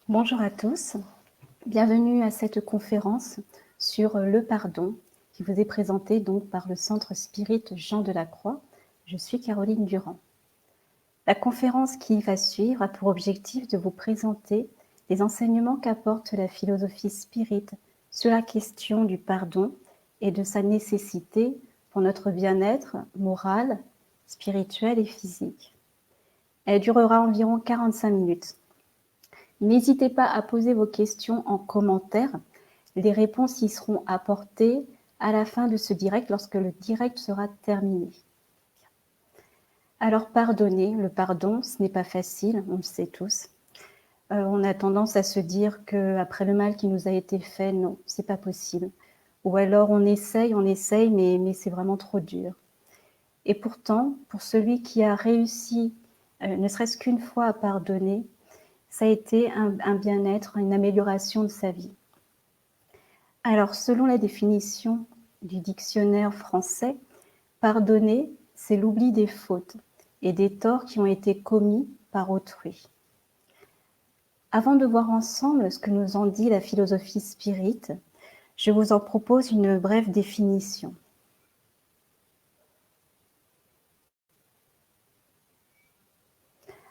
Bonjour à tous, bienvenue à cette conférence sur le pardon qui vous est présentée donc par le Centre Spirit Jean Delacroix. Je suis Caroline Durand. La conférence qui va suivre a pour objectif de vous présenter les enseignements qu'apporte la philosophie spirit sur la question du pardon et de sa nécessité pour notre bien-être moral, spirituel et physique. Elle durera environ 45 minutes. N'hésitez pas à poser vos questions en commentaire. Les réponses y seront apportées à la fin de ce direct, lorsque le direct sera terminé. Alors pardonner, le pardon, ce n'est pas facile, on le sait tous. On a tendance à se dire qu'après le mal qui nous a été fait, non, c'est pas possible. Ou alors on essaye, mais c'est vraiment trop dur. Et pourtant, pour celui qui a réussi, ne serait-ce qu'une fois à pardonner, ça a été un bien-être, une amélioration de sa vie. Alors, selon la définition du dictionnaire français, pardonner, c'est l'oubli des fautes et des torts qui ont été commis par autrui. Avant de voir ensemble ce que nous en dit la philosophie spirit, je vous en propose une brève définition.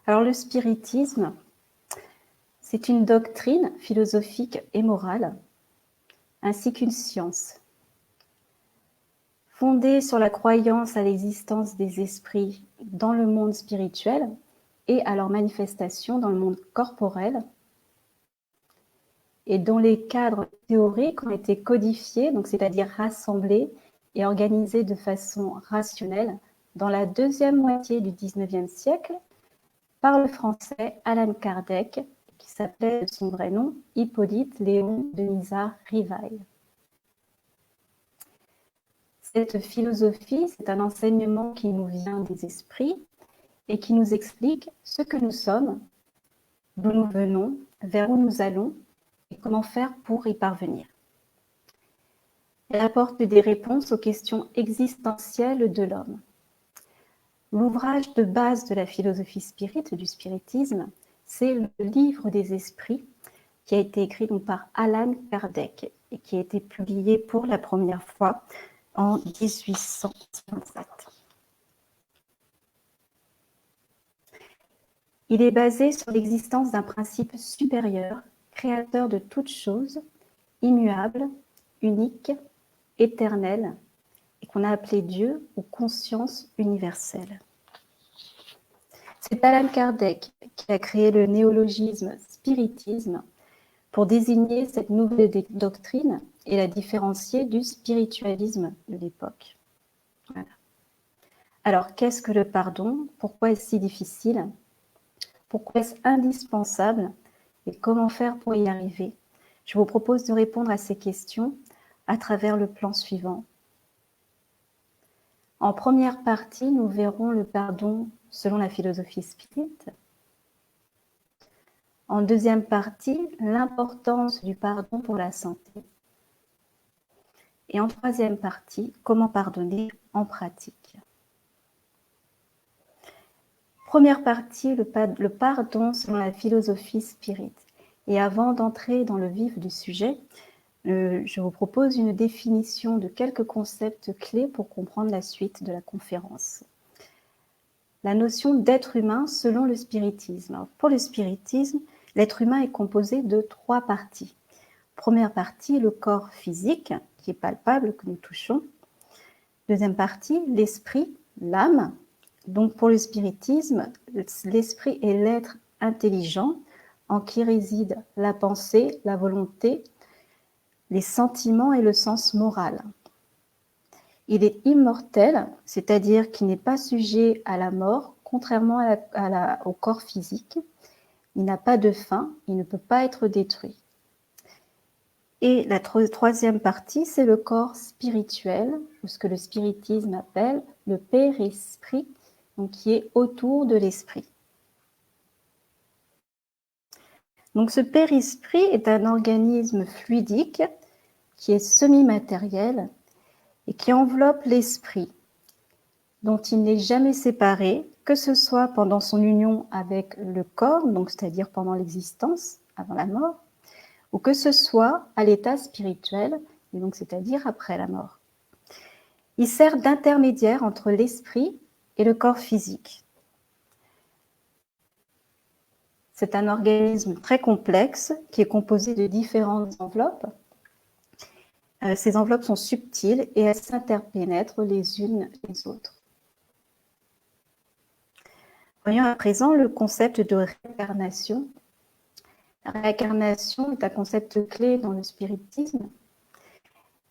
Alors, le spiritisme, c'est une doctrine philosophique et morale, ainsi qu'une science, fondée sur la croyance à l'existence des esprits dans le monde spirituel et à leur manifestation dans le monde corporel, et dont les cadres théoriques ont été codifiés, donc c'est-à-dire rassemblés et organisés de façon rationnelle dans la deuxième moitié du XIXe siècle par le français Allan Kardec, qui s'appelait de son vrai nom Hippolyte Léon Denisard Rivail. Cette philosophie, c'est un enseignement qui nous vient des esprits et qui nous explique ce que nous sommes, d'où nous venons, vers où nous allons et comment faire pour y parvenir. Elle apporte des réponses aux questions existentielles de l'homme. L'ouvrage de base de la philosophie spirit, du spiritisme, c'est le Livre des esprits, qui a été écrit donc par Allan Kardec et qui a été publié pour la première fois en 1867. Il est basé sur l'existence d'un principe supérieur, créateur de toutes choses, immuable, unique, éternel, et qu'on a appelé Dieu ou conscience universelle. C'est Allan Kardec qui a créé le néologisme spiritisme pour désigner cette nouvelle doctrine et la différencier du spiritualisme de l'époque. Voilà. Alors, qu'est-ce que le pardon? Pourquoi est-ce si difficile? Pourquoi est-ce indispensable? Et comment faire pour y arriver? Je vous propose de répondre à ces questions à travers le plan suivant. En première partie, nous verrons le pardon selon la philosophie spirit. En deuxième partie, l'importance du pardon pour la santé. Et en troisième partie, comment pardonner en pratique. Première partie, le pardon selon la philosophie spirit. Et avant d'entrer dans le vif du sujet, je vous propose une définition de quelques concepts clés pour comprendre la suite de la conférence. La notion d'être humain selon le spiritisme. Alors, pour le spiritisme, l'être humain est composé de 3 parties. Première partie, le corps physique, qui est palpable, que nous touchons. Deuxième partie, l'esprit, l'âme. Donc pour le spiritisme, l'esprit est l'être intelligent en qui réside la pensée, la volonté, les sentiments et le sens moral. Il est immortel, c'est-à-dire qu'il n'est pas sujet à la mort, contrairement au corps physique. Il n'a pas de fin, il ne peut pas être détruit. Et la troisième partie, c'est le corps spirituel, ou ce que le spiritisme appelle le père-esprit, donc qui est autour de l'esprit. Donc ce père-esprit est un organisme fluidique qui est semi-matériel et qui enveloppe l'esprit, dont il n'est jamais séparé, que ce soit pendant son union avec le corps, donc c'est-à-dire pendant l'existence, avant la mort, ou que ce soit à l'état spirituel, et donc c'est-à-dire après la mort. Il sert d'intermédiaire entre l'esprit et le corps physique. C'est un organisme très complexe qui est composé de différentes enveloppes. Ces enveloppes sont subtiles et elles s'interpénètrent les unes les autres. Voyons à présent le concept de réincarnation. La réincarnation est un concept clé dans le spiritisme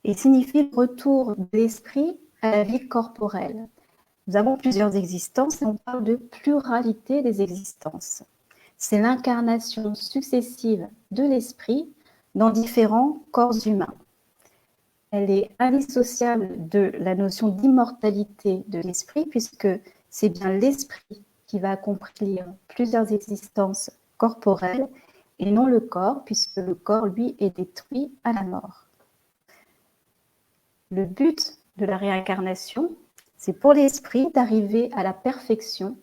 et signifie le retour de l'esprit à la vie corporelle. Nous avons plusieurs existences et on parle de pluralité des existences. C'est l'incarnation successive de l'esprit dans différents corps humains. Elle est indissociable de la notion d'immortalité de l'esprit, puisque c'est bien l'esprit qui va accomplir plusieurs existences corporelles et non le corps, puisque le corps, lui, est détruit à la mort. Le but de la réincarnation, c'est pour l'esprit d'arriver à la perfection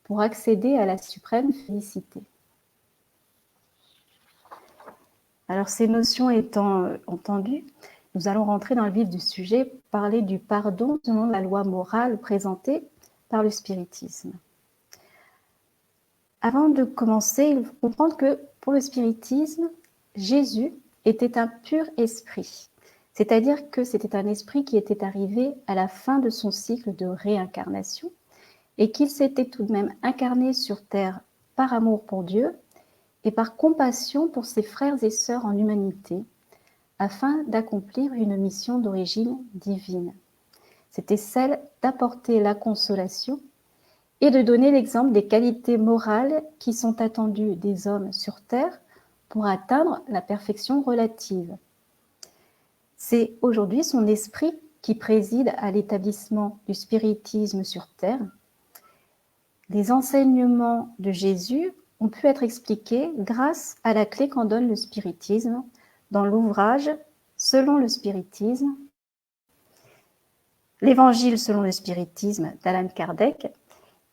pour accéder à la suprême félicité. Alors, ces notions étant entendues, nous allons rentrer dans le vif du sujet, parler du pardon selon la loi morale présentée par le spiritisme. Avant de commencer, il faut comprendre que pour le spiritisme, Jésus était un pur esprit, c'est-à-dire que c'était un esprit qui était arrivé à la fin de son cycle de réincarnation et qu'il s'était tout de même incarné sur terre par amour pour Dieu et par compassion pour ses frères et sœurs en humanité, afin d'accomplir une mission d'origine divine. C'était celle d'apporter la consolation et de donner l'exemple des qualités morales qui sont attendues des hommes sur terre pour atteindre la perfection relative. C'est aujourd'hui son esprit qui préside à l'établissement du spiritisme sur terre. Les enseignements de Jésus ont pu être expliqués grâce à la clé qu'en donne le spiritisme dans l'ouvrage Selon le spiritisme, l'Évangile selon le spiritisme d'Allan Kardec,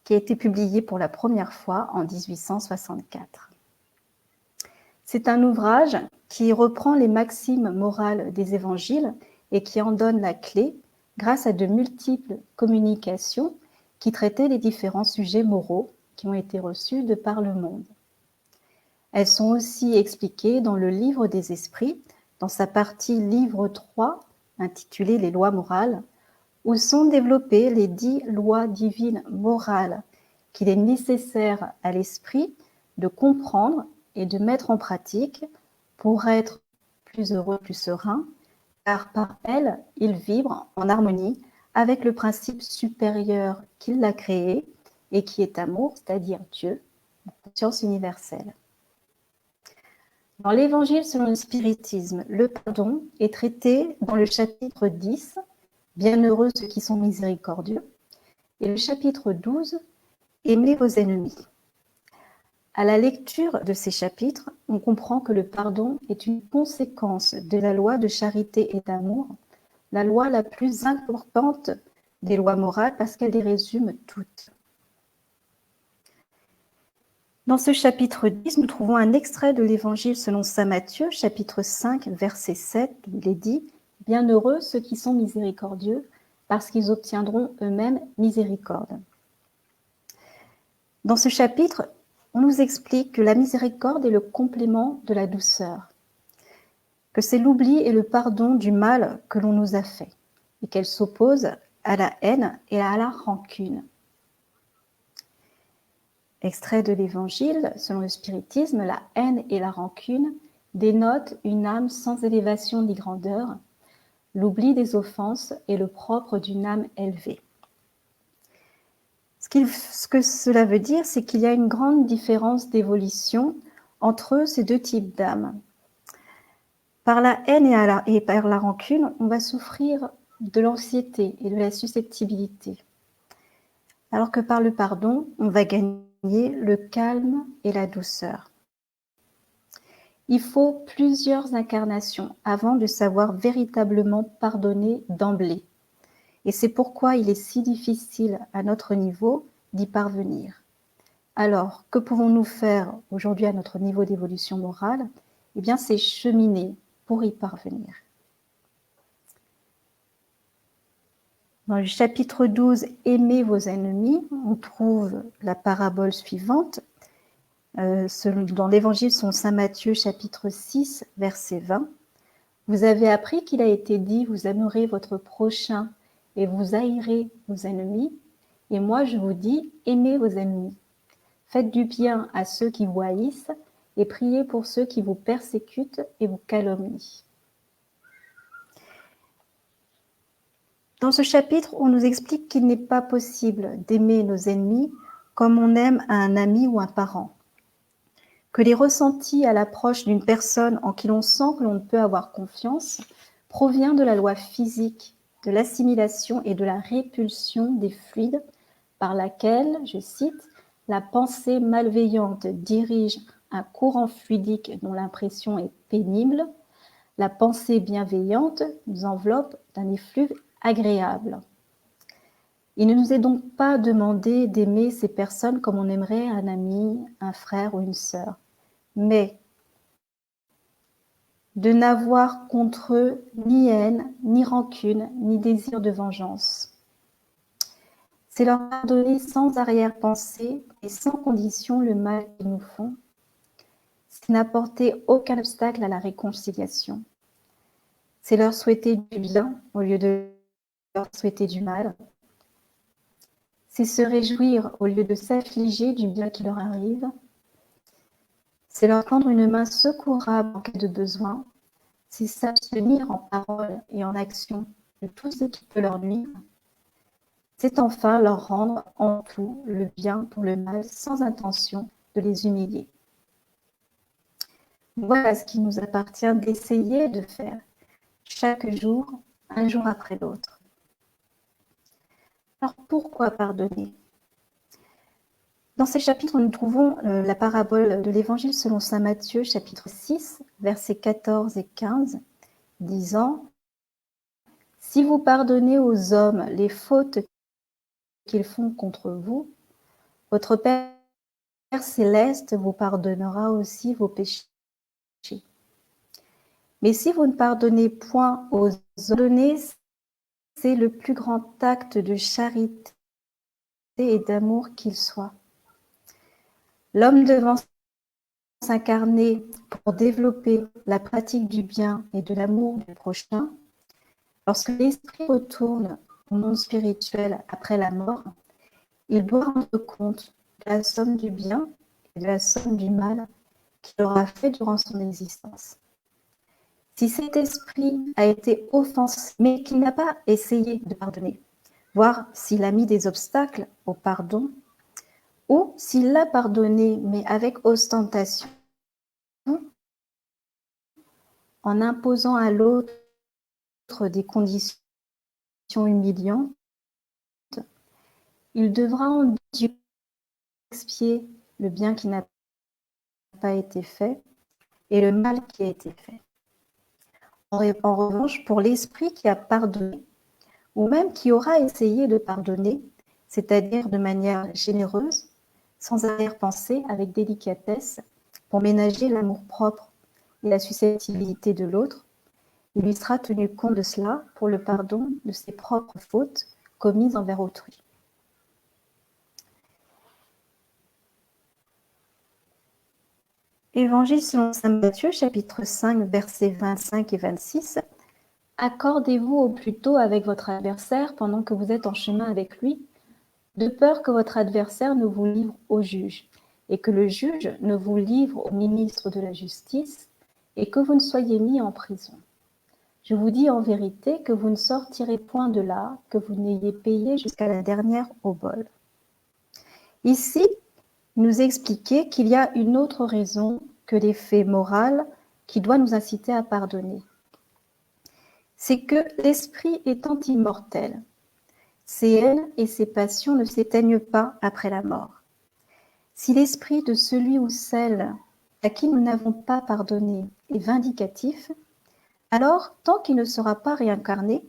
qui a été publié pour la première fois en 1864. C'est un ouvrage qui reprend les maximes morales des évangiles et qui en donne la clé grâce à de multiples communications qui traitaient les différents sujets moraux qui ont été reçus de par le monde. Elles sont aussi expliquées dans le Livre des Esprits, dans sa partie Livre 3, intitulée Les lois morales, où sont développées les 10 lois divines morales qu'il est nécessaire à l'esprit de comprendre et de mettre en pratique pour être plus heureux, plus serein, car par elles, il vibre en harmonie avec le principe supérieur qui l'a créé et qui est amour, c'est-à-dire Dieu, la conscience universelle. Dans l'Évangile selon le spiritisme, le pardon est traité dans le chapitre 10, Bienheureux ceux qui sont miséricordieux, et le chapitre 12, Aimez vos ennemis. À la lecture de ces chapitres, on comprend que le pardon est une conséquence de la loi de charité et d'amour, la loi la plus importante des lois morales parce qu'elle les résume toutes. Dans ce chapitre 10, nous trouvons un extrait de l'Évangile selon saint Matthieu, chapitre 5, verset 7, où il est dit « Bienheureux ceux qui sont miséricordieux, parce qu'ils obtiendront eux-mêmes miséricorde ». Dans ce chapitre, on nous explique que la miséricorde est le complément de la douceur, que c'est l'oubli et le pardon du mal que l'on nous a fait, et qu'elle s'oppose à la haine et à la rancune. Extrait de l'Évangile, selon le spiritisme, la haine et la rancune dénotent une âme sans élévation ni grandeur, l'oubli des offenses est le propre d'une âme élevée. Ce que cela veut dire, c'est qu'il y a une grande différence d'évolution entre ces deux types d'âmes. Par la haine et par la rancune, on va souffrir de l'anxiété et de la susceptibilité, alors que par le pardon, on va gagner le calme et la douceur. Il faut plusieurs incarnations avant de savoir véritablement pardonner d'emblée. Et c'est pourquoi il est si difficile à notre niveau d'y parvenir. Alors, que pouvons-nous faire aujourd'hui à notre niveau d'évolution morale? Eh bien, c'est cheminer pour y parvenir. Dans le chapitre 12, « Aimez vos ennemis », on trouve la parabole suivante, dans l'évangile selon saint Matthieu, chapitre 6, verset 20. « Vous avez appris qu'il a été dit, vous aimerez votre prochain et vous haïrez vos ennemis. Et moi, je vous dis, aimez vos ennemis. Faites du bien à ceux qui vous haïssent et priez pour ceux qui vous persécutent et vous calomnient. » Dans ce chapitre, on nous explique qu'il n'est pas possible d'aimer nos ennemis comme on aime un ami ou un parent. Que les ressentis à l'approche d'une personne en qui l'on sent que l'on ne peut avoir confiance provient de la loi physique, de l'assimilation et de la répulsion des fluides par laquelle, je cite, « la pensée malveillante dirige un courant fluidique dont l'impression est pénible, la pensée bienveillante nous enveloppe d'un effluve agréable. » Il ne nous est donc pas demandé d'aimer ces personnes comme on aimerait un ami, un frère ou une sœur, mais de n'avoir contre eux ni haine, ni rancune, ni désir de vengeance. C'est leur pardonner sans arrière-pensée et sans condition le mal qu'ils nous font. C'est n'apporter aucun obstacle à la réconciliation. C'est leur souhaiter du bien au lieu de leur souhaiter du mal. C'est se réjouir au lieu de s'affliger du bien qui leur arrive. C'est leur tendre une main secourable en cas de besoin. C'est s'abstenir en parole et en action de tout ce qui peut leur nuire. C'est enfin leur rendre en tout le bien pour le mal sans intention de les humilier. Voilà ce qui nous appartient d'essayer de faire chaque jour, un jour après l'autre. Alors pourquoi pardonner? Dans ces chapitres, nous trouvons la parabole de l'Évangile selon saint Matthieu, chapitre 6, versets 14 et 15, disant « Si vous pardonnez aux hommes les fautes qu'ils font contre vous, votre Père céleste vous pardonnera aussi vos péchés. Mais si vous ne pardonnez point aux hommes, c'est le plus grand acte de charité et d'amour qu'il soit. L'homme devant s'incarner pour développer la pratique du bien et de l'amour du prochain, lorsque l'esprit retourne au monde spirituel après la mort, il doit rendre compte de la somme du bien et de la somme du mal qu'il aura fait durant son existence. Si cet esprit a été offensé, mais qu'il n'a pas essayé de pardonner, voir s'il a mis des obstacles au pardon, ou s'il l'a pardonné, mais avec ostentation, en imposant à l'autre des conditions humiliantes, il devra en Dieu expier le bien qui n'a pas été fait et le mal qui a été fait. En revanche, pour l'esprit qui a pardonné, ou même qui aura essayé de pardonner, c'est-à-dire de manière généreuse, sans arrière-pensée, avec délicatesse, pour ménager l'amour-propre et la susceptibilité de l'autre, il lui sera tenu compte de cela pour le pardon de ses propres fautes commises envers autrui. Évangile selon saint Matthieu, chapitre 5, versets 25 et 26. « Accordez-vous au plus tôt avec votre adversaire pendant que vous êtes en chemin avec lui, de peur que votre adversaire ne vous livre au juge, et que le juge ne vous livre au ministre de la justice, et que vous ne soyez mis en prison. Je vous dis en vérité que vous ne sortirez point de là, que vous n'ayez payé jusqu'à la dernière obole. » Ici, il nous expliquait qu'il y a une autre raison que l'effet moral qui doit nous inciter à pardonner. C'est que l'esprit étant immortel, ses haines et ses passions ne s'éteignent pas après la mort. Si l'esprit de celui ou celle à qui nous n'avons pas pardonné est vindicatif, alors, tant qu'il ne sera pas réincarné,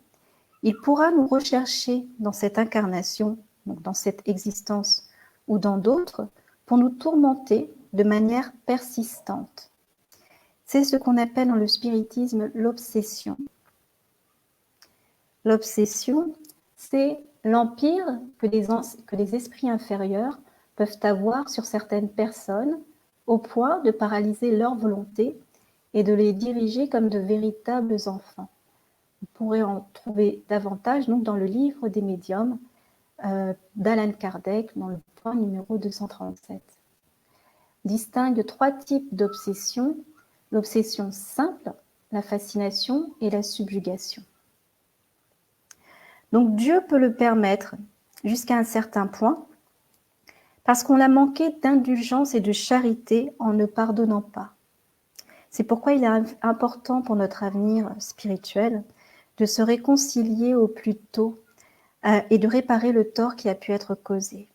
il pourra nous rechercher dans cette incarnation, donc dans cette existence ou dans d'autres, pour nous tourmenter de manière persistante. C'est ce qu'on appelle dans le spiritisme l'obsession. L'obsession, c'est l'empire que les esprits inférieurs peuvent avoir sur certaines personnes au point de paralyser leur volonté et de les diriger comme de véritables enfants. Vous pourrez en trouver davantage donc, dans le livre des médiums d'Alan Kardec, dans le point numéro 237. Distingue 3 types d'obsession: l'obsession simple, la fascination et la subjugation. Donc Dieu peut le permettre jusqu'à un certain point, parce qu'on a manqué d'indulgence et de charité en ne pardonnant pas. C'est pourquoi il est important pour notre avenir spirituel de se réconcilier au plus tôt et de réparer le tort qui a pu être causé.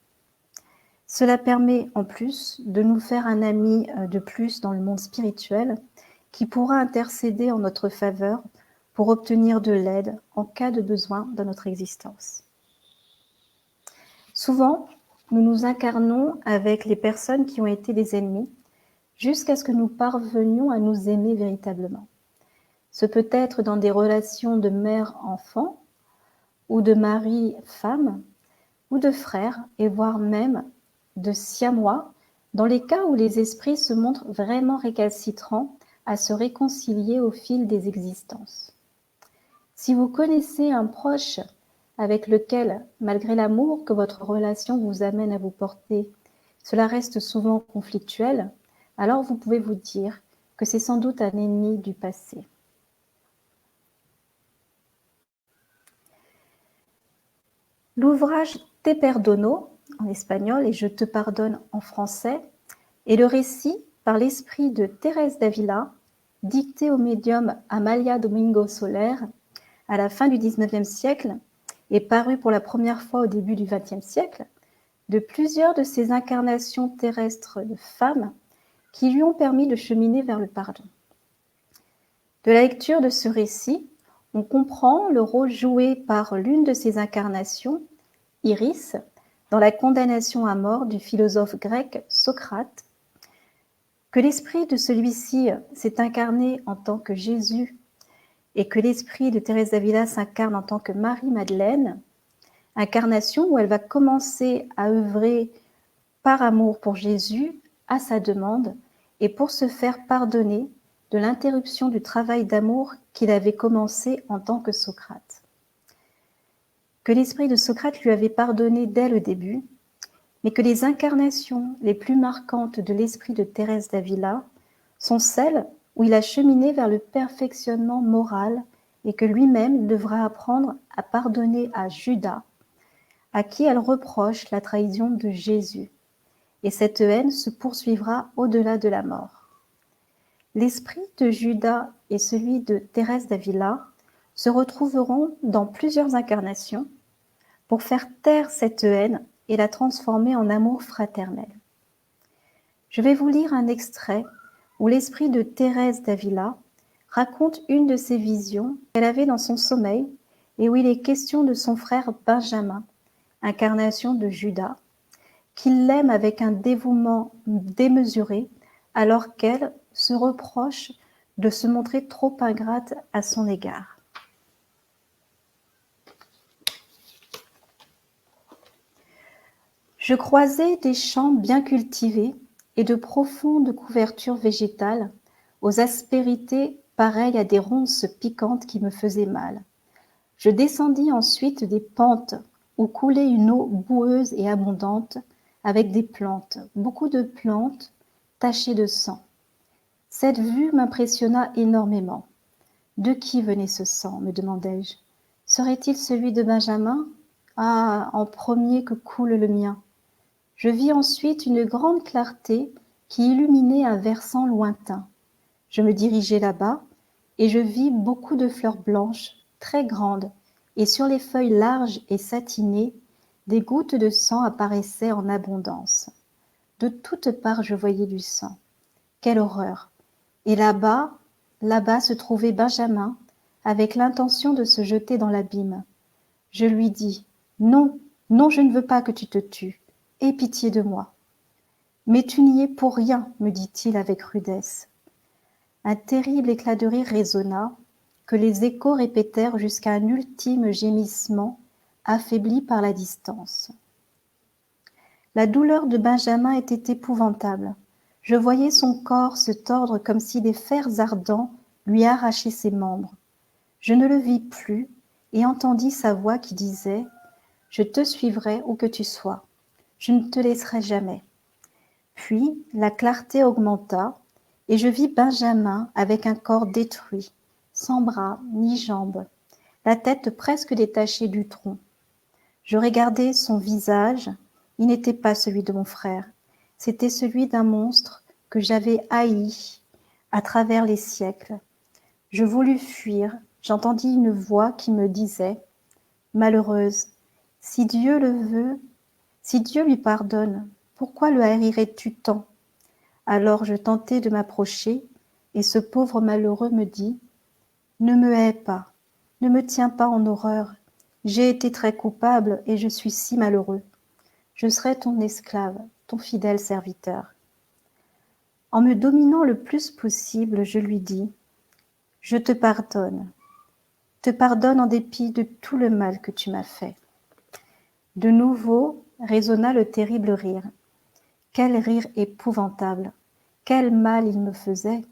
Cela permet en plus de nous faire un ami de plus dans le monde spirituel qui pourra intercéder en notre faveur pour obtenir de l'aide en cas de besoin dans notre existence. Souvent, nous nous incarnons avec les personnes qui ont été des ennemis jusqu'à ce que nous parvenions à nous aimer véritablement. Ce peut être dans des relations de mère-enfant ou de mari-femme ou de frères et voire même de siamois, dans les cas où les esprits se montrent vraiment récalcitrants à se réconcilier au fil des existences. Si vous connaissez un proche avec lequel, malgré l'amour que votre relation vous amène à vous porter, cela reste souvent conflictuel, alors vous pouvez vous dire que c'est sans doute un ennemi du passé. L'ouvrage Te perdono, en espagnol, et Je te pardonne en français, est le récit par l'esprit de Thérèse d'Avila, dicté au médium Amalia Domingo Soler à la fin du XIXe siècle et paru pour la première fois au début du XXe siècle, de plusieurs de ces incarnations terrestres de femmes qui lui ont permis de cheminer vers le pardon. De la lecture de ce récit, on comprend le rôle joué par l'une de ces incarnations, Iris, dans la condamnation à mort du philosophe grec Socrate, que l'esprit de celui-ci s'est incarné en tant que Jésus et que l'esprit de Thérèse d'Avila s'incarne en tant que Marie-Madeleine, incarnation où elle va commencer à œuvrer par amour pour Jésus à sa demande et pour se faire pardonner de l'interruption du travail d'amour qu'il avait commencé en tant que Socrate. Que l'esprit de Socrate lui avait pardonné dès le début, mais que les incarnations les plus marquantes de l'esprit de Thérèse d'Avila sont celles où il a cheminé vers le perfectionnement moral et que lui-même devra apprendre à pardonner à Judas, à qui elle reproche la trahison de Jésus. Et cette haine se poursuivra au-delà de la mort. L'esprit de Judas et celui de Thérèse d'Avila se retrouveront dans plusieurs incarnations pour faire taire cette haine et la transformer en amour fraternel. Je vais vous lire un extrait où l'esprit de Thérèse d'Avila raconte une de ses visions qu'elle avait dans son sommeil et où il est question de son frère Benjamin, incarnation de Judas, qu'il l'aime avec un dévouement démesuré alors qu'elle se reproche de se montrer trop ingrate à son égard. Je croisais des champs bien cultivés et de profondes couvertures végétales, aux aspérités pareilles à des ronces piquantes qui me faisaient mal. Je descendis ensuite des pentes où coulait une eau boueuse et abondante, avec des plantes, beaucoup de plantes tachées de sang. Cette vue m'impressionna énormément. De qui venait ce sang, me demandai-je. Serait-il celui de Benjamin? Ah, en premier que coule le mien. Je vis ensuite une grande clarté qui illuminait un versant lointain. Je me dirigeai là-bas et je vis beaucoup de fleurs blanches, très grandes, et sur les feuilles larges et satinées, des gouttes de sang apparaissaient en abondance. De toutes parts je voyais du sang. Quelle horreur! Et là-bas se trouvait Benjamin, avec l'intention de se jeter dans l'abîme. Je lui dis: « Non, non, je ne veux pas que tu te tues. Aie pitié de moi. » Mais tu n'y es pour rien, me dit-il avec rudesse. Un terrible éclat de rire résonna, que les échos répétèrent jusqu'à un ultime gémissement, affaibli par la distance. La douleur de Benjamin était épouvantable. Je voyais son corps se tordre comme si des fers ardents lui arrachaient ses membres. Je ne le vis plus et entendis sa voix qui disait « Je te suivrai où que tu sois. Je ne te laisserai jamais. » Puis la clarté augmenta et je vis Benjamin avec un corps détruit, sans bras ni jambes, la tête presque détachée du tronc. Je regardai son visage, il n'était pas celui de mon frère, c'était celui d'un monstre que j'avais haï à travers les siècles. Je voulus fuir, j'entendis une voix qui me disait « Malheureuse, si Dieu le veut, si Dieu lui pardonne, pourquoi le haïrais-tu tant ?» Alors je tentai de m'approcher, et ce pauvre malheureux me dit « Ne me hais pas, ne me tiens pas en horreur, j'ai été très coupable et je suis si malheureux. Je serai ton esclave, ton fidèle serviteur. » En me dominant le plus possible, je lui dis « Je te pardonne en dépit de tout le mal que tu m'as fait. » De nouveau résonna le terrible rire. Quel rire épouvantable! Quel mal il me faisait!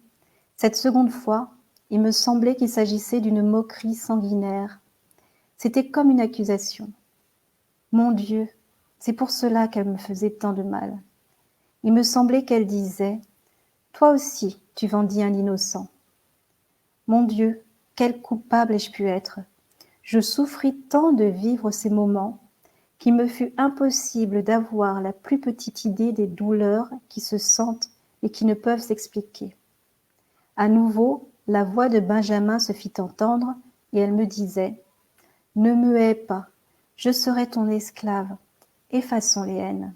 Cette seconde fois, il me semblait qu'il s'agissait d'une moquerie sanguinaire. C'était comme une accusation. Mon Dieu, c'est pour cela qu'elle me faisait tant de mal. Il me semblait qu'elle disait « Toi aussi, tu vendis un innocent. » Mon Dieu, quel coupable ai-je pu être! Je souffris tant de vivre ces moments qu'il me fut impossible d'avoir la plus petite idée des douleurs qui se sentent et qui ne peuvent s'expliquer. À nouveau, la voix de Benjamin se fit entendre et elle me disait « Ne me hais pas, je serai ton esclave, effaçons les haines. »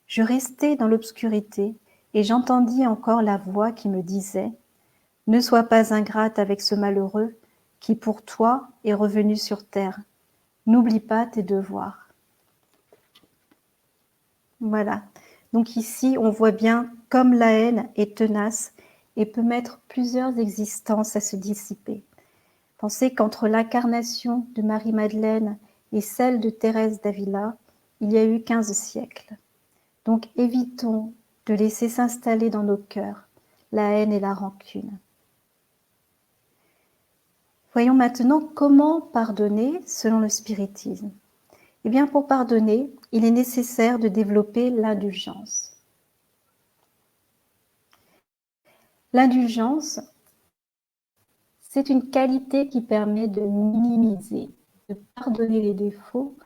Je restai dans l'obscurité et j'entendis encore la voix qui me disait « Ne sois pas ingrate avec ce malheureux qui pour toi est revenu sur terre. N'oublie pas tes devoirs. » Voilà. Donc ici, on voit bien comme la haine est tenace et peut mettre plusieurs existences à se dissiper. Pensez qu'entre l'incarnation de Marie-Madeleine et celle de Thérèse d'Avila, il y a eu 15 siècles. Donc évitons de laisser s'installer dans nos cœurs la haine et la rancune. Voyons maintenant comment pardonner selon le spiritisme. Eh bien, pour pardonner, il est nécessaire de développer l'indulgence. L'indulgence, c'est une qualité qui permet de minimiser, de pardonner les défauts,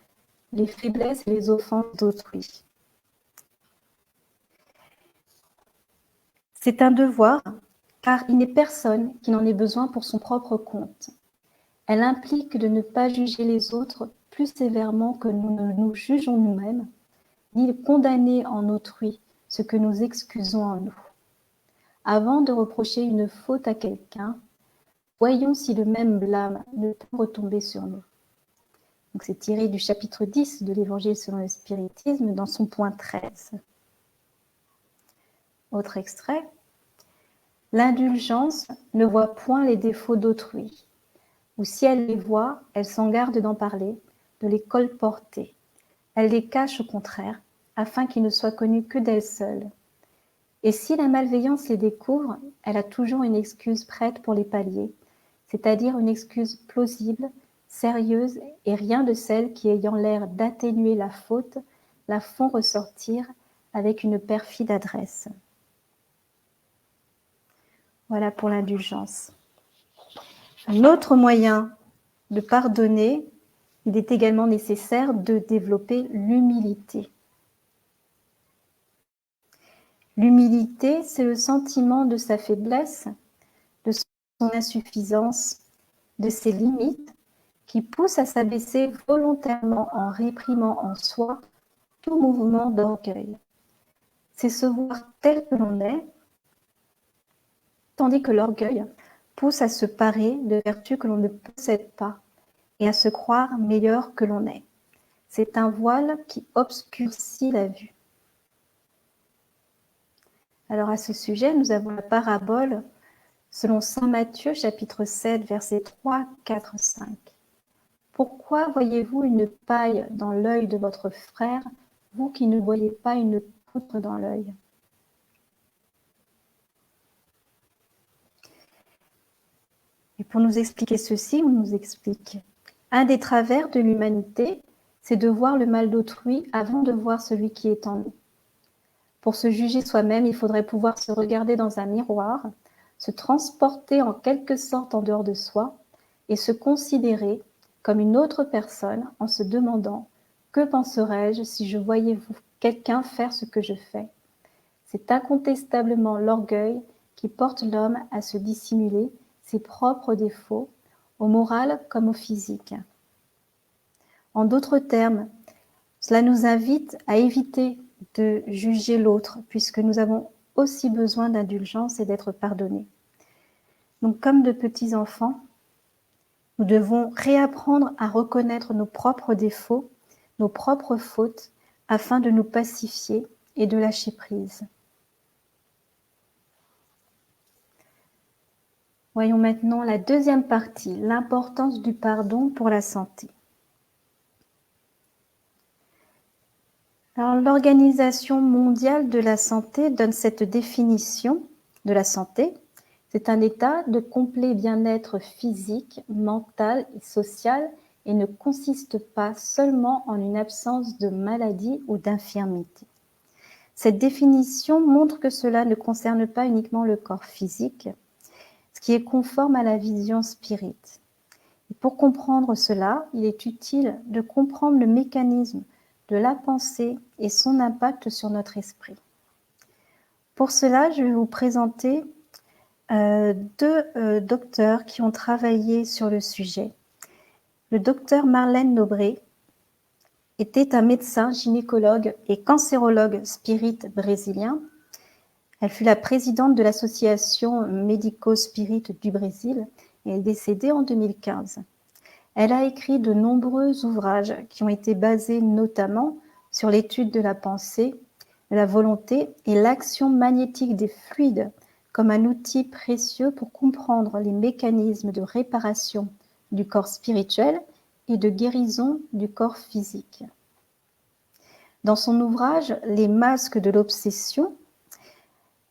les faiblesses et les offenses d'autrui. C'est un devoir, car il n'est personne qui n'en ait besoin pour son propre compte. Elle implique de ne pas juger les autres plus sévèrement que nous ne nous jugeons nous-mêmes, ni de condamner en autrui ce que nous excusons en nous. Avant de reprocher une faute à quelqu'un, voyons si le même blâme ne peut retomber sur nous. Donc c'est tiré du chapitre 10 de l'Évangile selon le spiritisme dans son point 13. Autre extrait. L'indulgence ne voit point les défauts d'autrui, ou si elle les voit, elle s'en garde d'en parler, de les colporter. Elle les cache au contraire, afin qu'ils ne soient connus que d'elle seule. Et si la malveillance les découvre, elle a toujours une excuse prête pour les pallier, c'est-à-dire une excuse plausible, sérieuse et rien de celles qui, ayant l'air d'atténuer la faute, la font ressortir avec une perfide adresse. Voilà pour l'indulgence. Un autre moyen de pardonner, il est également nécessaire de développer l'humilité. L'humilité, c'est le sentiment de sa faiblesse, de son insuffisance, de ses limites, qui pousse à s'abaisser volontairement en réprimant en soi tout mouvement d'orgueil. C'est se voir tel que l'on est, tandis que l'orgueil pousse à se parer de vertus que l'on ne possède pas et à se croire meilleur que l'on est. C'est un voile qui obscurcit la vue. Alors à ce sujet, nous avons la parabole selon saint Matthieu, chapitre 7, versets 3, 4, 5. Pourquoi voyez-vous une paille dans l'œil de votre frère, vous qui ne voyez pas une poutre dans l'œil? Et pour nous expliquer ceci, on nous explique: un des travers de l'humanité, c'est de voir le mal d'autrui avant de voir celui qui est en nous. Pour se juger soi-même, il faudrait pouvoir se regarder dans un miroir, se transporter en quelque sorte en dehors de soi et se considérer comme une autre personne en se demandant: que penserais-je si je voyais quelqu'un faire ce que je fais? C'est incontestablement l'orgueil qui porte l'homme à se dissimuler ses propres défauts, au moral comme au physique. En d'autres termes, cela nous invite à éviter de juger l'autre, puisque nous avons aussi besoin d'indulgence et d'être pardonnés. Donc, comme de petits enfants, nous devons réapprendre à reconnaître nos propres défauts, nos propres fautes, afin de nous pacifier et de lâcher prise. Voyons maintenant la deuxième partie, l'importance du pardon pour la santé. Alors, l'Organisation mondiale de la santé donne cette définition de la santé. C'est un état de complet bien-être physique, mental et social et ne consiste pas seulement en une absence de maladie ou d'infirmité. Cette définition montre que cela ne concerne pas uniquement le corps physique, ce qui est conforme à la vision spirite. Et pour comprendre cela, il est utile de comprendre le mécanisme de la pensée et son impact sur notre esprit. Pour cela, je vais vous présenter deux docteurs qui ont travaillé sur le sujet. Le docteur Marlène Nobré était un médecin, gynécologue et cancérologue spirit brésilien. Elle fut la présidente de l'association Médico-Spirit du Brésil et est décédée en 2015. Elle a écrit de nombreux ouvrages qui ont été basés notamment sur l'étude de la pensée, de la volonté et l'action magnétique des fluides comme un outil précieux pour comprendre les mécanismes de réparation du corps spirituel et de guérison du corps physique. Dans son ouvrage « Les masques de l'obsession »,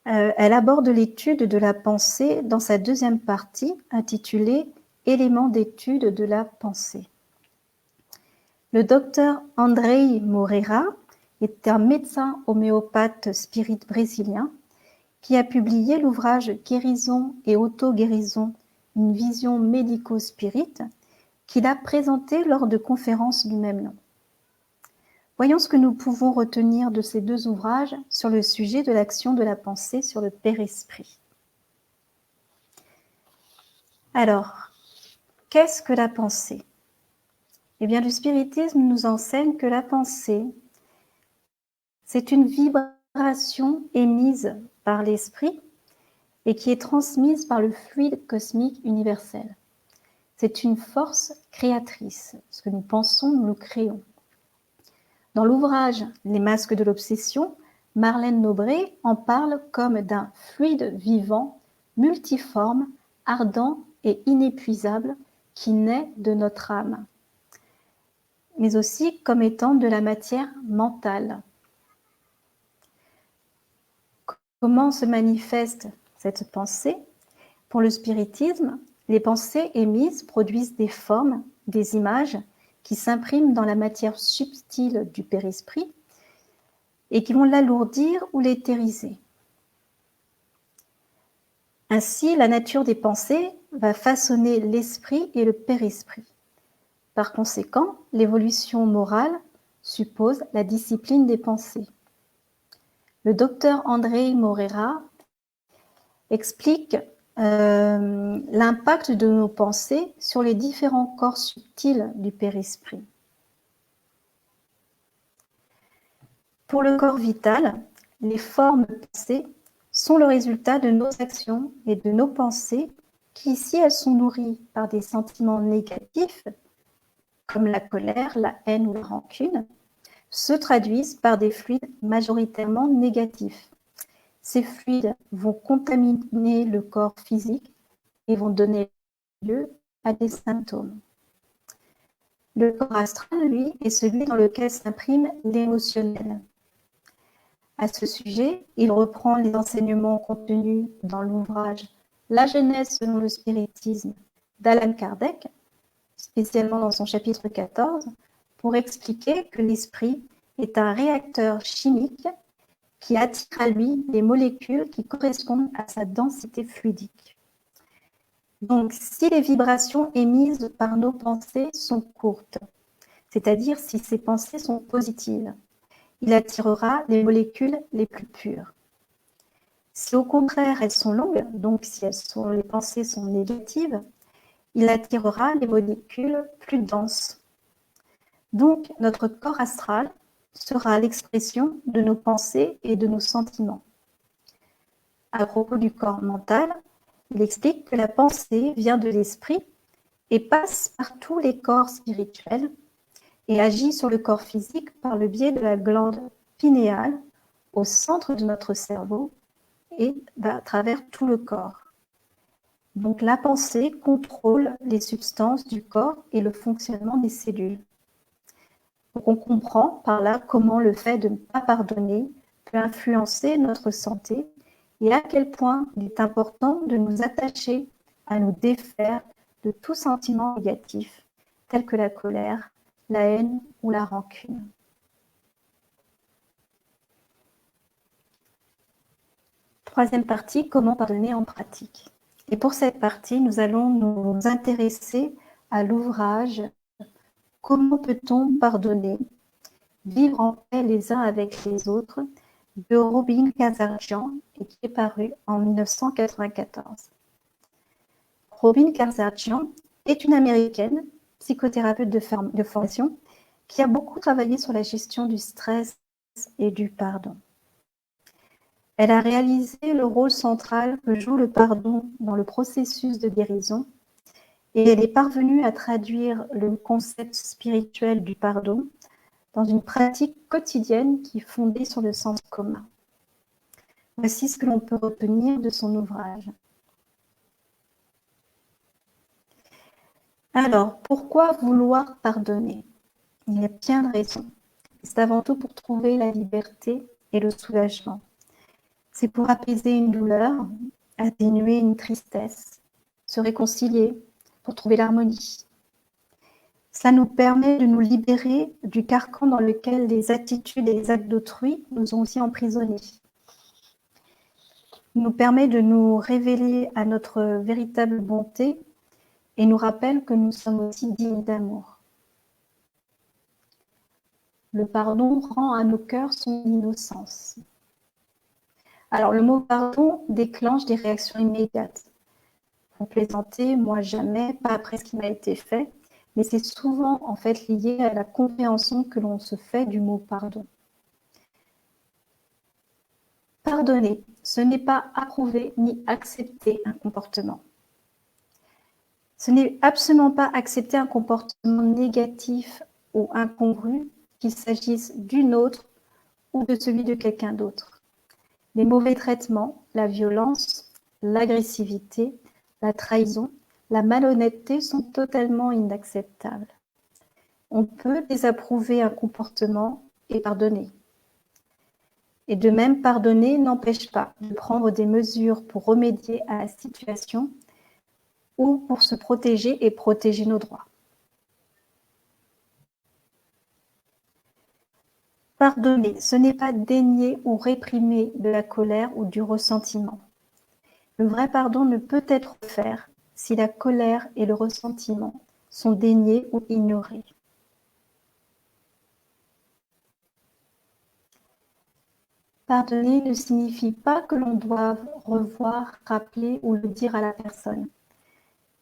elle aborde l'étude de la pensée dans sa deuxième partie intitulée « Éléments d'étude de la pensée ». Le docteur Andrei Moreira est un médecin homéopathe spirit brésilien qui a publié l'ouvrage « Guérison et auto-guérison, une vision médico-spirit » qu'il a présenté lors de conférences du même nom. Voyons ce que nous pouvons retenir de ces deux ouvrages sur le sujet de l'action de la pensée sur le Père-Esprit. Alors, qu'est-ce que la pensée? Eh bien, le spiritisme nous enseigne que la pensée, c'est une vibration émise par l'esprit et qui est transmise par le fluide cosmique universel. C'est une force créatrice. Ce que nous pensons, nous le créons. Dans l'ouvrage « Les masques de l'obsession », Marlène Nobré en parle comme d'un fluide vivant, multiforme, ardent et inépuisable qui naît de notre âme, mais aussi comme étant de la matière mentale. Comment se manifeste cette pensée? Pour le spiritisme, les pensées émises produisent des formes, des images qui s'impriment dans la matière subtile du père-esprit et qui vont l'alourdir ou l'éthériser. Ainsi, la nature des pensées va façonner l'esprit et le père-esprit. Par conséquent, l'évolution morale suppose la discipline des pensées. Le docteur Andrei Moreira explique l'impact de nos pensées sur les différents corps subtils du père-esprit. Pour le corps vital, les formes pensées sont le résultat de nos actions et de nos pensées qui, si elles sont nourries par des sentiments négatifs, comme la colère, la haine ou la rancune, se traduisent par des fluides majoritairement négatifs. Ces fluides vont contaminer le corps physique et vont donner lieu à des symptômes. Le corps astral, lui, est celui dans lequel s'imprime l'émotionnel. À ce sujet, il reprend les enseignements contenus dans l'ouvrage La Genèse selon le spiritisme d'Allan Kardec, spécialement dans son chapitre 14, pour expliquer que l'esprit est un réacteur chimique qui attire à lui des molécules qui correspondent à sa densité fluidique. Donc, si les vibrations émises par nos pensées sont courtes, c'est-à-dire si ces pensées sont positives, il attirera les molécules les plus pures. Si au contraire elles sont longues, donc si les pensées sont négatives, il attirera les molécules plus denses. Donc, notre corps astral sera l'expression de nos pensées et de nos sentiments. À propos du corps mental, il explique que la pensée vient de l'esprit et passe par tous les corps spirituels et agit sur le corps physique par le biais de la glande pinéale au centre de notre cerveau et à travers tout le corps. Donc la pensée contrôle les substances du corps et le fonctionnement des cellules. Donc on comprend par là comment le fait de ne pas pardonner peut influencer notre santé et à quel point il est important de nous attacher à nous défaire de tout sentiment négatif, tel que la colère, la haine ou la rancune. Troisième partie, comment pardonner en pratique. Et pour cette partie, nous allons nous intéresser à l'ouvrage « Comment peut-on pardonner ? Vivre en paix les uns avec les autres » de Robin Kazarjian et qui est paru en 1994. Robin Kazarjian est une Américaine, psychothérapeute de formation, qui a beaucoup travaillé sur la gestion du stress et du pardon. Elle a réalisé le rôle central que joue le pardon dans le processus de guérison et elle est parvenue à traduire le concept spirituel du pardon dans une pratique quotidienne qui est fondée sur le sens commun. Voici ce que l'on peut retenir de son ouvrage. Alors, pourquoi vouloir pardonner ? Il y a bien de raisons. C'est avant tout pour trouver la liberté et le soulagement. C'est pour apaiser une douleur, atténuer une tristesse, se réconcilier, pour trouver l'harmonie. Cela nous permet de nous libérer du carcan dans lequel les attitudes et les actes d'autrui nous ont aussi emprisonnés. Il nous permet de nous révéler à notre véritable bonté et nous rappelle que nous sommes aussi dignes d'amour. Le pardon rend à nos cœurs son innocence. Alors, le mot pardon déclenche des réactions immédiates. Vous plaisantez, moi jamais, pas après ce qui m'a été fait, mais c'est souvent en fait lié à la compréhension que l'on se fait du mot pardon. Pardonner, ce n'est pas approuver ni accepter un comportement. Ce n'est absolument pas accepter un comportement négatif ou incongru, qu'il s'agisse d'une autre ou de celui de quelqu'un d'autre. Les mauvais traitements, la violence, l'agressivité, la trahison, la malhonnêteté sont totalement inacceptables. On peut désapprouver un comportement et pardonner. Et de même, pardonner n'empêche pas de prendre des mesures pour remédier à la situation ou pour se protéger et protéger nos droits. Pardonner, ce n'est pas dénier ou réprimer de la colère ou du ressentiment. Le vrai pardon ne peut être offert si la colère et le ressentiment sont déniés ou ignorés. Pardonner ne signifie pas que l'on doive revoir, rappeler ou le dire à la personne.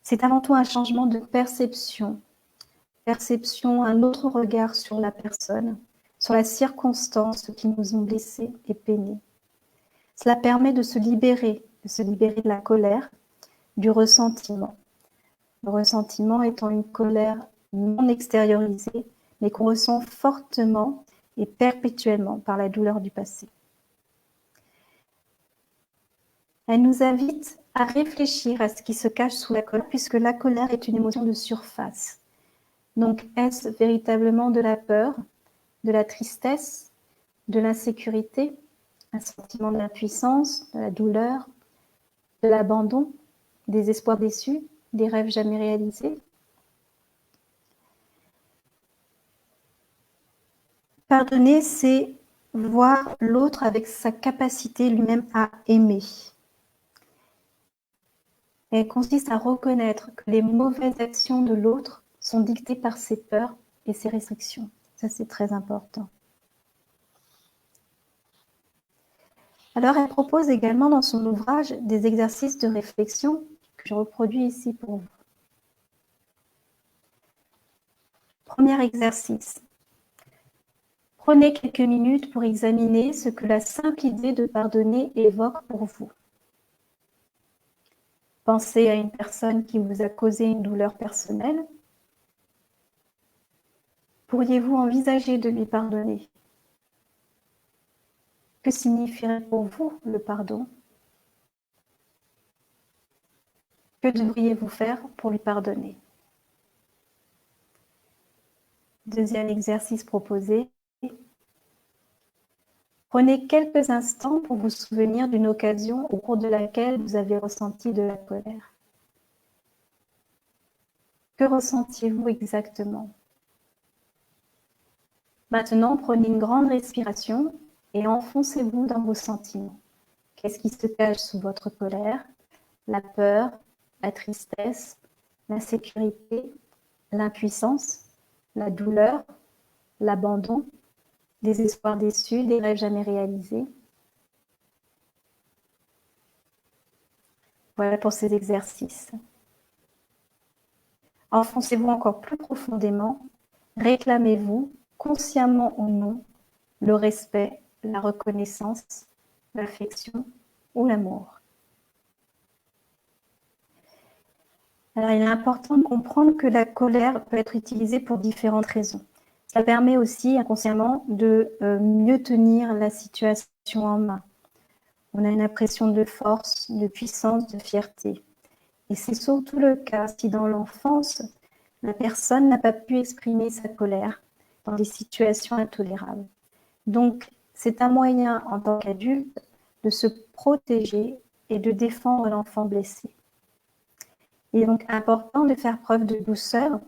C'est avant tout un changement de perception, un autre regard sur la personne, sur la circonstance qui nous ont blessés et peinés. Cela permet de se libérer de la colère, du ressentiment. Le ressentiment étant une colère non extériorisée, mais qu'on ressent fortement et perpétuellement par la douleur du passé. Elle nous invite à réfléchir à ce qui se cache sous la colère, puisque la colère est une émotion de surface. Donc, est-ce véritablement de la peur, de la tristesse, de l'insécurité, un sentiment d'impuissance, de la douleur, de l'abandon, des espoirs déçus, des rêves jamais réalisés? Pardonner, c'est voir l'autre avec sa capacité lui-même à aimer. Elle consiste à reconnaître que les mauvaises actions de l'autre sont dictées par ses peurs et ses restrictions. Ça, c'est très important. Alors, elle propose également dans son ouvrage des exercices de réflexion que je reproduis ici pour vous. Premier exercice. Prenez quelques minutes pour examiner ce que la simple idée de pardonner évoque pour vous. Pensez à une personne qui vous a causé une douleur personnelle. Pourriez-vous envisager de lui pardonner? Que signifierait pour vous le pardon? Que devriez-vous faire pour lui pardonner? Deuxième exercice proposé. Prenez quelques instants pour vous souvenir d'une occasion au cours de laquelle vous avez ressenti de la colère. Que ressentiez-vous exactement? Maintenant, prenez une grande respiration et enfoncez-vous dans vos sentiments. Qu'est-ce qui se cache sous votre colère? La peur, la tristesse, l'insécurité, l'impuissance, la douleur, l'abandon, des espoirs déçus, des rêves jamais réalisés. Voilà pour ces exercices. Enfoncez-vous encore plus profondément, réclamez-vous, consciemment ou non, le respect, la reconnaissance, l'affection ou l'amour. Alors, il est important de comprendre que la colère peut être utilisée pour différentes raisons. Ça permet aussi inconsciemment de mieux tenir la situation en main. On a une impression de force, de puissance, de fierté. Et c'est surtout le cas si dans l'enfance, la personne n'a pas pu exprimer sa colère dans des situations intolérables. Donc, c'est un moyen en tant qu'adulte de se protéger et de défendre l'enfant blessé. Il est donc important de faire preuve de douceur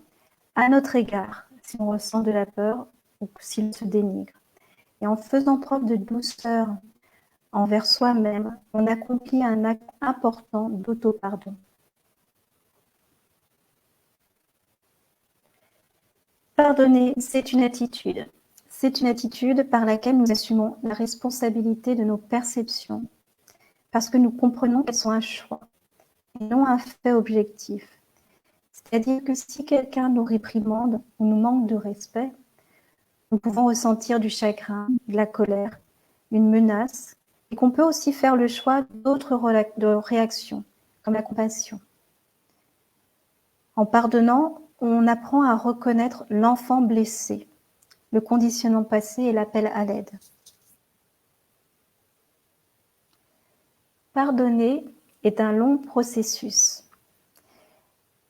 à notre égard si on ressent de la peur ou s'il se dénigre. Et en faisant preuve de douceur envers soi-même, on accomplit un acte important d'auto-pardon. Pardonner, c'est une attitude. C'est une attitude par laquelle nous assumons la responsabilité de nos perceptions, parce que nous comprenons qu'elles sont un choix et non un fait objectif. C'est-à-dire que si quelqu'un nous réprimande ou nous manque de respect, nous pouvons ressentir du chagrin, de la colère, une menace, et qu'on peut aussi faire le choix d'autres réactions, comme la compassion. En pardonnant, on apprend à reconnaître l'enfant blessé, le conditionnement passé et l'appel à l'aide. Pardonner est un long processus.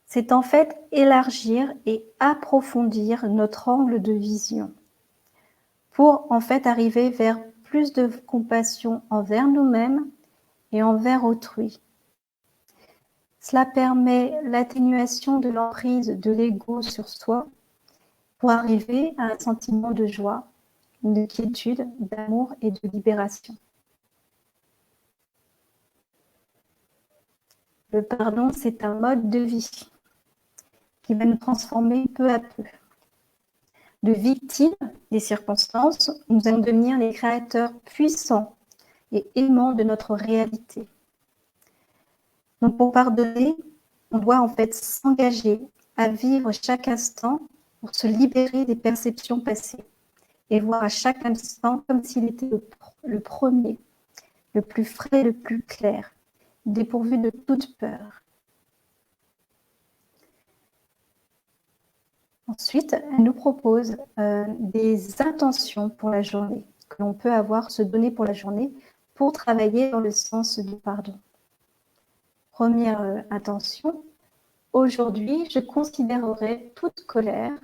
C'est en fait élargir et approfondir notre angle de vision pour en fait arriver vers plus de compassion envers nous-mêmes et envers autrui. Cela permet l'atténuation de l'emprise de l'ego sur soi pour arriver à un sentiment de joie, de quiétude, d'amour et de libération. Le pardon, c'est un mode de vie qui va nous transformer peu à peu. De victimes des circonstances, nous allons devenir les créateurs puissants et aimants de notre réalité. Donc pour pardonner, on doit en fait s'engager à vivre chaque instant pour se libérer des perceptions passées et voir à chaque instant comme s'il était le premier, le plus frais, le plus clair, dépourvu de toute peur. Ensuite, elle nous propose des intentions pour la journée que l'on peut avoir, se donner pour la journée pour travailler dans le sens du pardon. Première intention, aujourd'hui, je considérerai toute colère,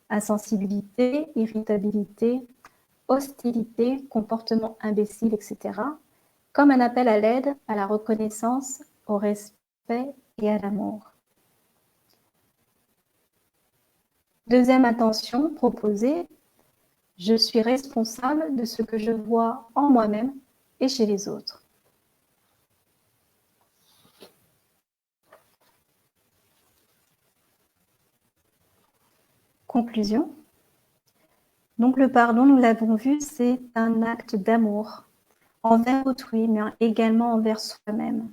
insensibilité, irritabilité, hostilité, comportement imbécile, etc., comme un appel à l'aide, à la reconnaissance, au respect et à l'amour. Deuxième intention proposée, je suis responsable de ce que je vois en moi-même et chez les autres. Conclusion. Donc le pardon, nous l'avons vu, c'est un acte d'amour envers autrui, mais également envers soi-même.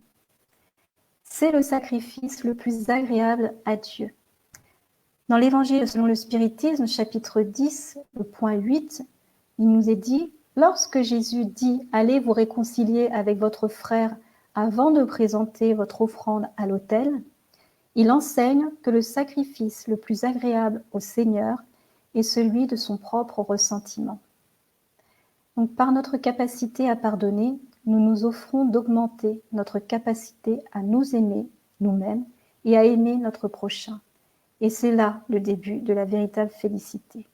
C'est le sacrifice le plus agréable à Dieu. Dans l'Évangile selon le spiritisme, chapitre 10, le point 8, il nous est dit « Lorsque Jésus dit « Allez vous réconcilier avec votre frère avant de présenter votre offrande à l'autel », il enseigne que le sacrifice le plus agréable au Seigneur est celui de son propre ressentiment. Donc, par notre capacité à pardonner, nous nous offrons d'augmenter notre capacité à nous aimer nous-mêmes et à aimer notre prochain. Et c'est là le début de la véritable félicité.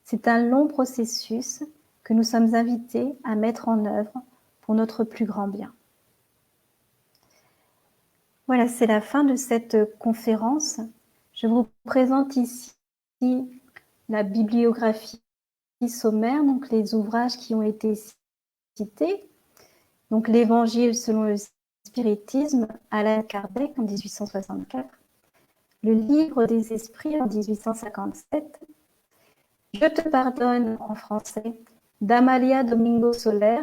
C'est un long processus que nous sommes invités à mettre en œuvre pour notre plus grand bien. Voilà, c'est la fin de cette conférence. Je vous présente ici la bibliographie sommaire, donc les ouvrages qui ont été cités. Donc l'Évangile selon le spiritisme, Alain Kardec en 1864. Le livre des esprits en 1857. Je te pardonne en français, d'Amalia Domingo Soler.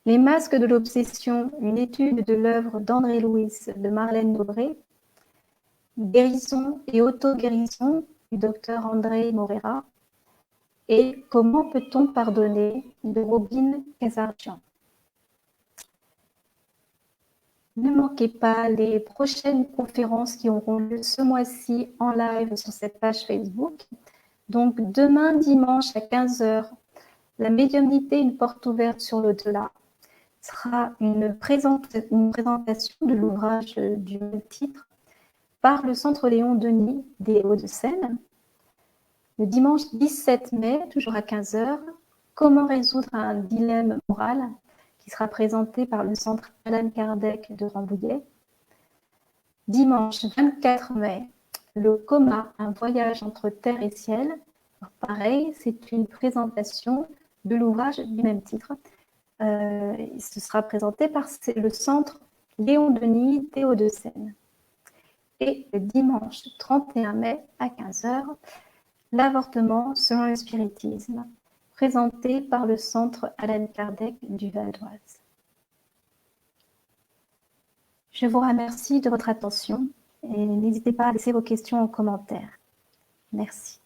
Les masques de l'obsession, une étude de l'œuvre d'André Louis de Marlène Dobré. Guérison et auto-guérison du docteur André Morera. Et Comment peut-on pardonner de Robin Casarjian. Ne manquez pas les prochaines conférences qui auront lieu ce mois-ci en live sur cette page Facebook. Donc demain dimanche à 15h, la médiumnité, une porte ouverte sur l'au-delà, sera une présentation de l'ouvrage du même titre par le Centre Léon Denis des Hauts-de-Seine. Le dimanche 17 mai, toujours à 15h, Comment résoudre un dilemme moral, qui sera présenté par le Centre Allan Kardec de Rambouillet. Dimanche 24 mai, Le coma, un voyage entre terre et ciel. Alors, pareil, c'est une présentation de l'ouvrage du même titre. Ce sera présenté par le Centre Léon Denis des Hauts-de-Seine. Et le dimanche 31 mai à 15h, L'avortement selon le spiritisme, présenté par le Centre Allan Kardec du Val d'Oise. Je vous remercie de votre attention et n'hésitez pas à laisser vos questions en commentaire. Merci.